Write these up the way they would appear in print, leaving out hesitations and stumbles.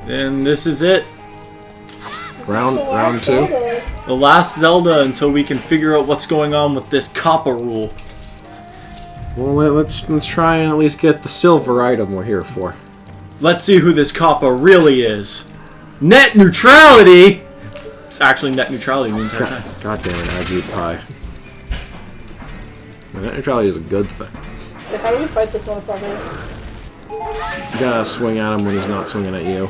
And this is it. Round 2. The last Zelda until we can figure out what's going on with this COPPA rule. Well, let's try and at least get the silver item we're here for. Let's see who this COPPA really is. Net neutrality! It's actually net neutrality the entire time. God damn it, how'd you eat pie? Net neutrality is a good thing. So how do we fight this motherfucker? You gotta swing at him when he's not swinging at you.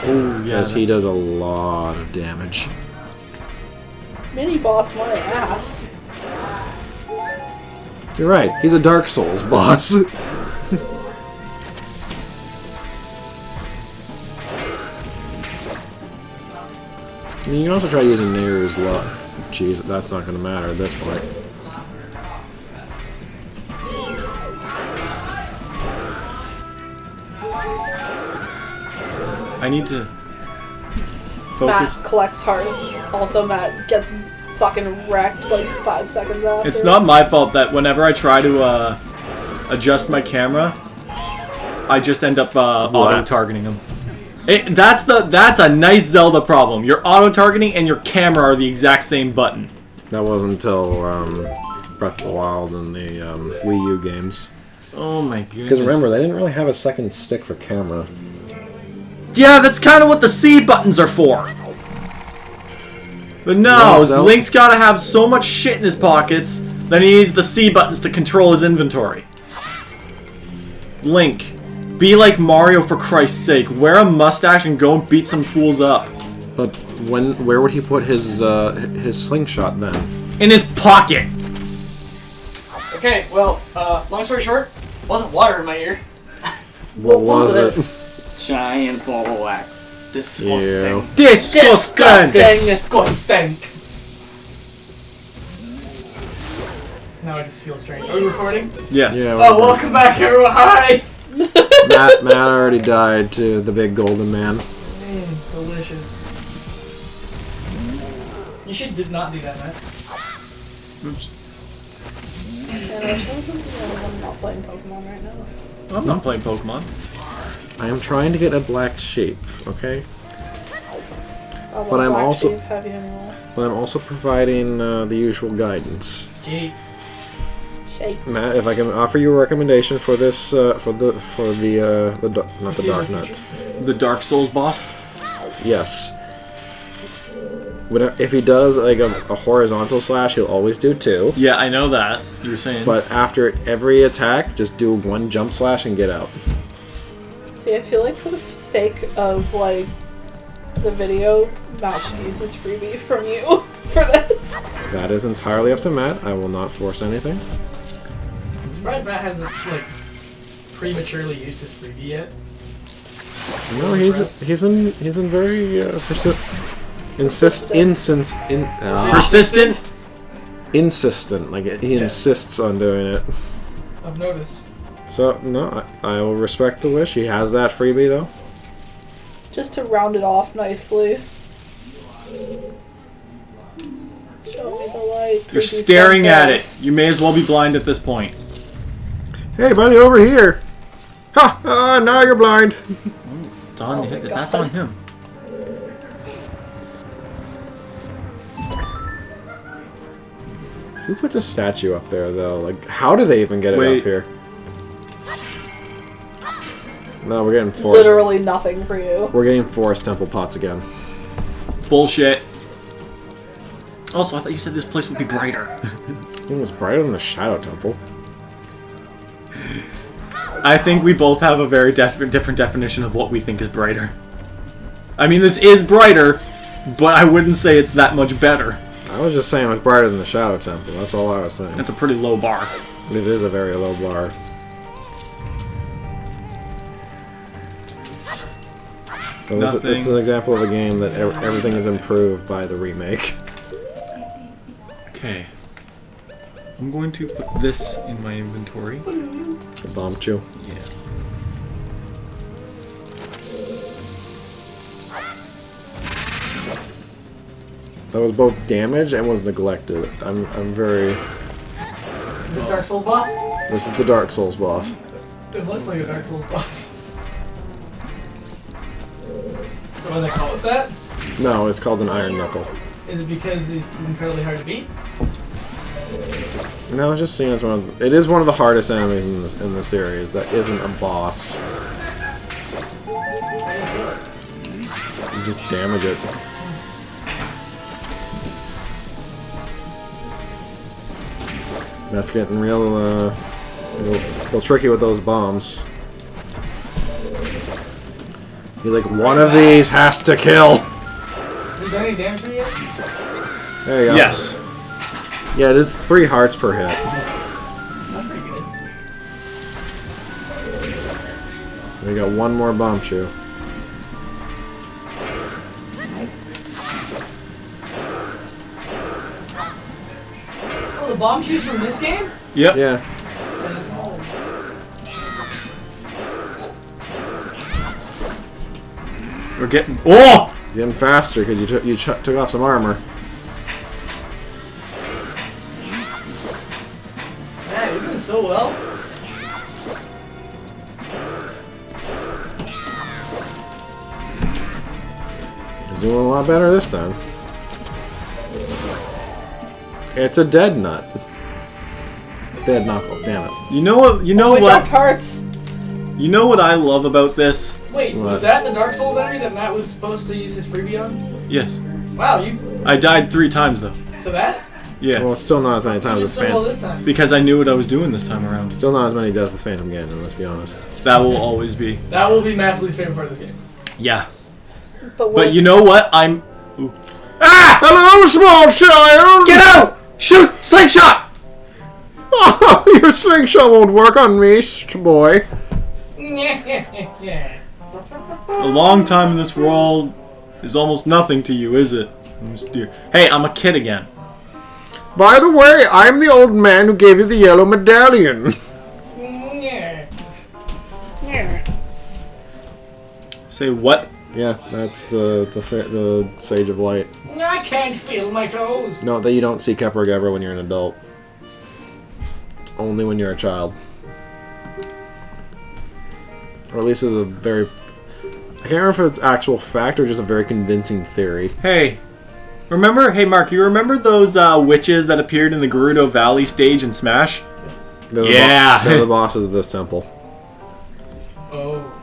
Oh, yeah. Because he does a lot of damage. Mini boss my ass. You're right, he's a Dark Souls boss. I mean, you can also try using Nehru's luck. Jeez, that's not gonna matter at this point. I need to focus. Matt collects hearts. Also, Matt gets fucking wrecked like 5 seconds after. It's not my fault that whenever I try to adjust my camera, I just end up auto-targeting him. That's a nice Zelda problem. Your auto-targeting and your camera are the exact same button. That wasn't until Breath of the Wild and the Wii U games. Oh my goodness. Because remember, they didn't really have a second stick for camera. Yeah, that's kind of what the C buttons are for. But no, Link's gotta have so much shit in his pockets that he needs the C buttons to control his inventory. Link, be like Mario for Christ's sake. Wear a mustache and go and beat some fools up. But where would he put his slingshot then? In his pocket. Okay, well, long story short, wasn't water in my ear. What was it? Giant ball of wax. Disgusting. Ew. Disgusting. Disgusting. Now I just feel strange. Are we recording? Yes. Yeah, Oh, welcome back, everyone. Hi. Matt already died to the big golden man. Delicious. You should not do that, Matt. Oops. And I'm not playing Pokemon right now. I'm not playing Pokemon. I am trying to get a black sheep, okay? Oh, But I'm Black also- Sheep, have you anymore? But I'm also providing the usual guidance. Gee. Shake. Matt, if I can offer you a recommendation for this, not the Dark Knight. The Dark Souls boss? Yes. If he does like a horizontal slash, he'll always do 2. Yeah, I know that. You were saying. But after every attack, just do 1 jump slash and get out. See, I feel like for the sake of, like, the video, Matt should use this freebie from you for this. That is entirely up to Matt. I will not force anything. I'm surprised Matt hasn't, like, prematurely used his freebie yet. No, he's been very persistent. Insistent. Like he insists on doing it. I've noticed. So no, I will respect the wish. He has that freebie though. Just to round it off nicely. Show me the light. You're staring at it. You may as well be blind at this point. Hey, buddy, over here. Ha! Now you're blind. It's on him. That's on him. Who puts a statue up there though? Like, how do they even get it up here? No, we're getting forest. Literally nothing for you. We're getting forest temple pots again. Bullshit. Also, I thought you said this place would be brighter. It was brighter than the Shadow Temple. I think we both have a very different definition of what we think is brighter. I mean, this is brighter, but I wouldn't say it's that much better. I was just saying it was brighter than the Shadow Temple. That's all I was saying. That's a pretty low bar. It is a very low bar. So this is an example of a game that everything is improved by the remake. Okay. I'm going to put this in my inventory. The bomb chew. Yeah. that was both damaged and was neglected. I'm very... Is this Dark Souls boss? This is the Dark Souls boss. It looks like a Dark Souls boss. So why they call it that? No, it's called an Iron Knuckle. Is it because it's incredibly hard to beat? No, I was just seeing as one of... It is one of the hardest enemies in the series that isn't a boss. You just damage it. That's getting real tricky with those bombs. He's like, one of these has to kill! Have you done any damage to it yet? There you go. Yes. Yeah, it is 3 hearts per hit. That's pretty good. We got one more bomb shoe. Oh, the bomb shoes from this game? Yep. Yeah. We're getting... Oh! Getting faster because you took off some armor. Man, you're doing so well. He's doing a lot better this time. It's a dead nut. Dead knuckle, damn it. You know what? You know Oh, it what? dropped hearts. You know what I love about this? Wait, was What? that the Dark Souls enemy that Matt was supposed to use his freebie on? Yes. Wow, you I died 3 times though. to that? Yeah. Well, it's still not as many You times did as so well Phantom. this time. Because I knew what I was doing this time around. Still not as many deaths as Phantom Ganon, let's be honest. That will always be. That will be Matt's least favorite part of the game. Yeah. But, But you know what? I'm... Ooh. Ah! Hello, small child! Get out! Shoot! Slingshot! Oh, your slingshot won't work on me, boy. Yeah. A long time in this world is almost nothing to you, is it? Hey, I'm a kid again. By the way, I'm the old man who gave you the yellow medallion. Say what? Yeah, that's the Sage of Light. I can't feel my toes. Note that you don't see Kepler ever when you're an adult. It's only when you're a child. Or at least it's a very... I can't remember if it's actual fact or just a very convincing theory. Hey. Remember? Hey, Mark, you remember those witches that appeared in the Gerudo Valley stage in Smash? Yes. They're the Yeah. they're the bosses of this temple. Oh.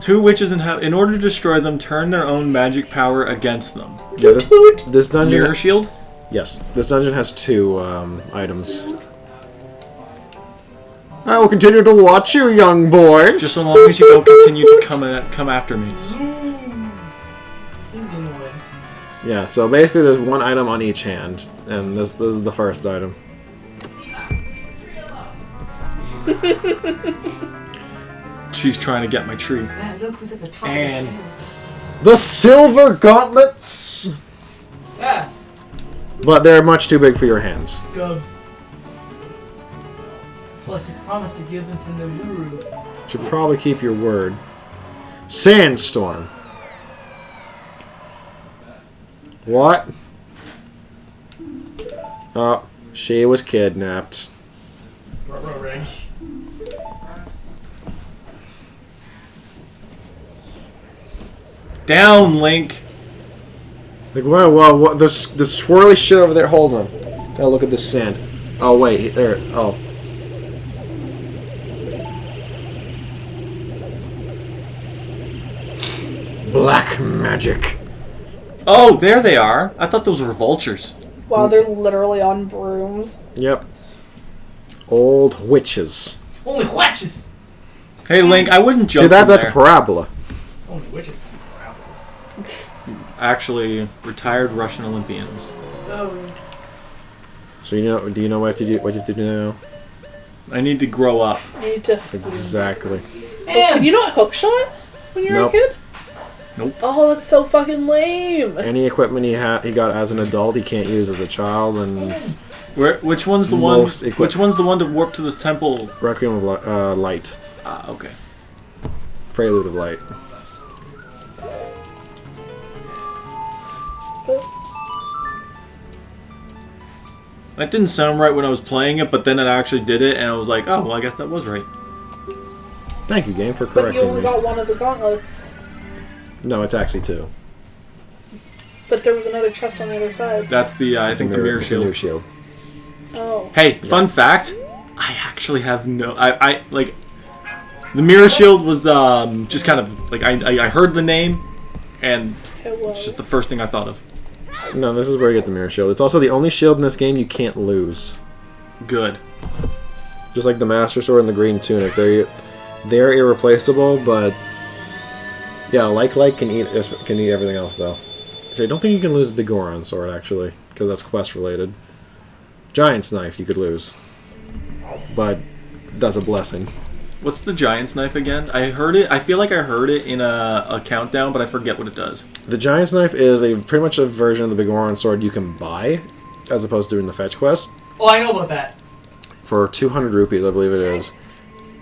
2 witches in order to destroy them, turn their own magic power against them. Yeah, this dungeon... Mirror shield? Yes, this dungeon has 2 items. I will continue to watch you, young boy. Just so long as you don't continue to come after me. Zoom. He's in the way. Yeah, so basically there's 1 item on each hand, and this is the first item. She's trying to get my tree. Man, look who's at the top And- of The silver gauntlets! Ah, But they're much too big for your hands. Gubs. Plus, you promised to give them to Naburu. Should probably keep your word. Sandstorm. What? Oh, she was kidnapped. Reg. Down, Link! Like, what? The swirly shit over there. Hold on. Gotta look at this sand. Oh, wait. There. Oh. Black magic. Oh, there they are. I thought those were vultures. Wow, they're literally on brooms. Yep. Old witches. Only witches! Hey, Link, I wouldn't jump See that? from That's there. parabola. Only witches. Actually, retired Russian Olympians. Oh. So do you know what you have to do now? I need to grow up. You need to. Exactly. Can you not hookshot when you're Nope. a kid? Nope. Oh, that's so fucking lame. Any equipment he got as an adult, he can't use as a child, and Which one's the one? Most Which one's the one to warp to this temple? Requiem of Light. Ah, okay. Prelude of Light. That didn't sound right when I was playing it, but then it actually did it, and I was like, oh, well, I guess that was right. Thank you, game, for But correcting you only me. got one of the gauntlets. No, it's actually 2. But there was another chest on the other side. That's the, I think, the mirror It's a mirror shield. shield. Oh. Hey, fun fact, I actually have no... I like... The mirror shield was, just kind of, like, I heard the name, and It was. it's just the first thing I thought of. No, this is where you get the mirror shield. It's also the only shield in this game you can't lose. Good. Just like the Master Sword and the Green Tunic. They're irreplaceable, but... Yeah, like can eat everything else, though. I don't think you can lose the Big Goron Sword, actually, because that's quest-related. Giant's Knife you could lose. But that's a blessing. What's the Giant's Knife again? I heard it. I feel like I heard it in a countdown, but I forget what it does. The Giant's Knife is pretty much a version of the Big Goron Sword you can buy, as opposed to doing the fetch quest. Oh, I know about that. For 200 rupees, I believe it is.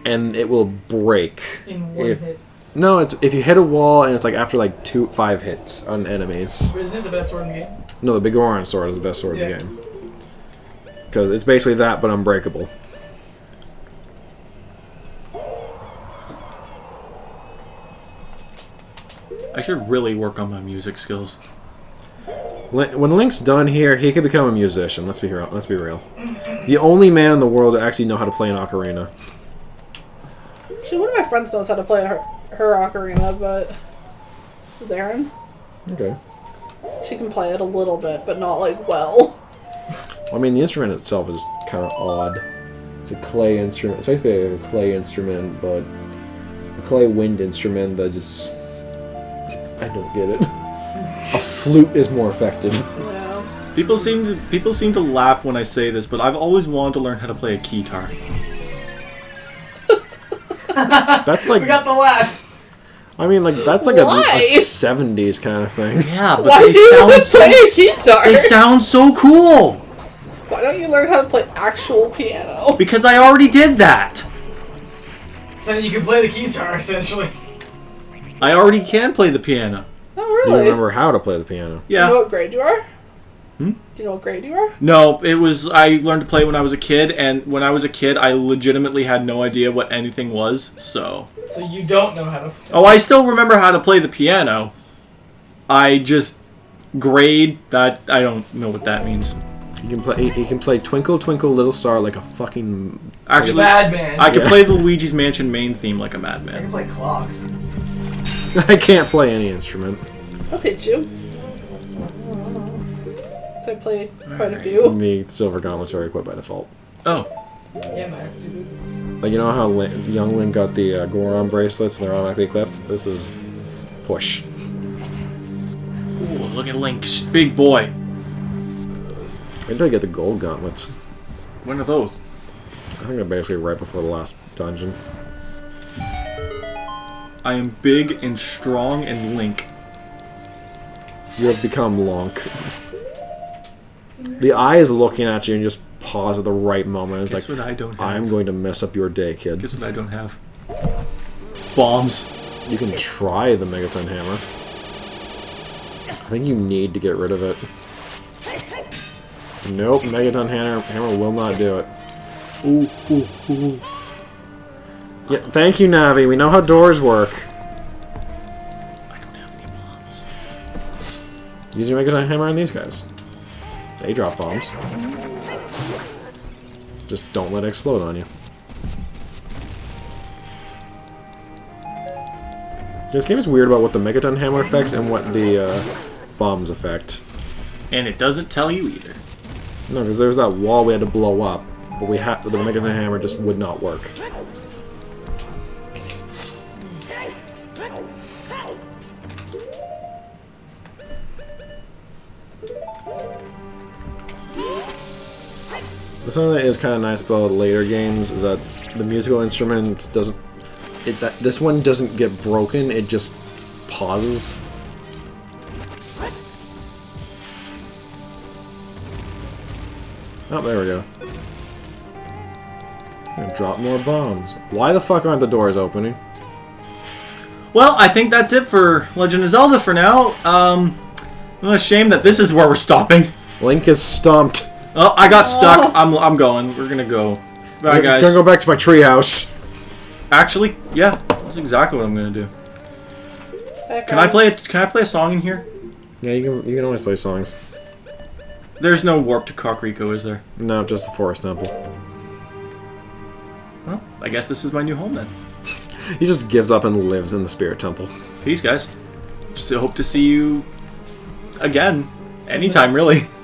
And it will break. In one hit. No, it's if you hit a wall and it's like after like 5 hits on enemies. But isn't it the best sword in the game? No, the Big Goron Sword is the best sword in the game. Because it's basically that, but unbreakable. I should really work on my music skills. When Link's done here, he could become a musician. Let's be real. The only man in the world to actually know how to play an ocarina. Actually, one of my friends knows how to play her ocarina, but... Zarin? Okay. She can play it a little bit, but not, like, well. I mean, the instrument itself is kind of odd. It's a clay instrument. It's basically a clay instrument, but a clay wind instrument that just... I don't get it. A flute is more effective. Yeah. People seem to laugh when I say this, but I've always wanted to learn how to play a guitar. That's like... We got the laugh. I mean, like, that's like a Why? 70s kind of thing. Yeah, but Why they do you sound want to so play a guitar? they sound so cool. Why don't you learn how to play actual piano? Because I already did that. So then you can play the guitar, essentially. I already can play the piano. Oh, Do you really? remember how to play the piano? Do you Yeah. know what grade you are? Hmm? Do you know what grade you are? No, it was I learned to play when I was a kid, and when I was a kid, I legitimately had no idea what anything was. So. So you don't know how to play. Oh, I still remember how to play the piano. I just grade that. I don't know what that means. You can play Twinkle Twinkle Little Star like a fucking... Actually, Bad man. I could Yeah. play the Luigi's Mansion main theme like a I can madman. play clocks. I can't play any instrument. I'll teach you. So I play quite a few. The silver gauntlets are equipped by default. Oh, Yeah, man, it's stupid. Like, you know how young Link got the Goron bracelets and they're automatically equipped? This is push. ooh, look at Link, big boy. Wait until you get the gold gauntlets. When are those? I think they're basically right before the last dungeon. I am big and strong and Link. You have become Lonk. The eye is looking at you and just pause at the right moment. It's Guess like, what I don't have. I'm going to mess up your day, kid. Guess what I don't have? Bombs. You can try the Megaton Hammer. I think you need to get rid of it. Nope, Megaton Hammer will not do it. Ooh, ooh, ooh. Yeah, thank you, Navi. We know how doors work. I don't have any bombs. Use your Megaton Hammer on these guys. They drop bombs. Just don't let it explode on you. This game is weird about what the Megaton Hammer affects and what the bombs affect. And it doesn't tell you either. No, because there was that wall we had to blow up, but the Megaton Hammer just would not work. Something that is kind of nice about later games is that the musical instrument doesn't... this one doesn't get broken, it just pauses. Oh, there we go. Gonna drop more bombs. Why the fuck aren't the doors opening? Well, I think that's it for Legend of Zelda for now. What a shame that this is where we're stopping. Link is stumped. Oh, I got stuck. I'm going. We're gonna go. Bye, I'm guys. gonna go back to my treehouse. Actually, yeah, that's exactly what I'm gonna do. Bye, Can I friends. play a song in here? Yeah, you can always play songs. There's no warp to Kakariko, is there? No, just the forest temple. Well, I guess this is my new home then. He just gives up and lives in the spirit temple. Peace, guys. So hope to see you again. Anytime, really.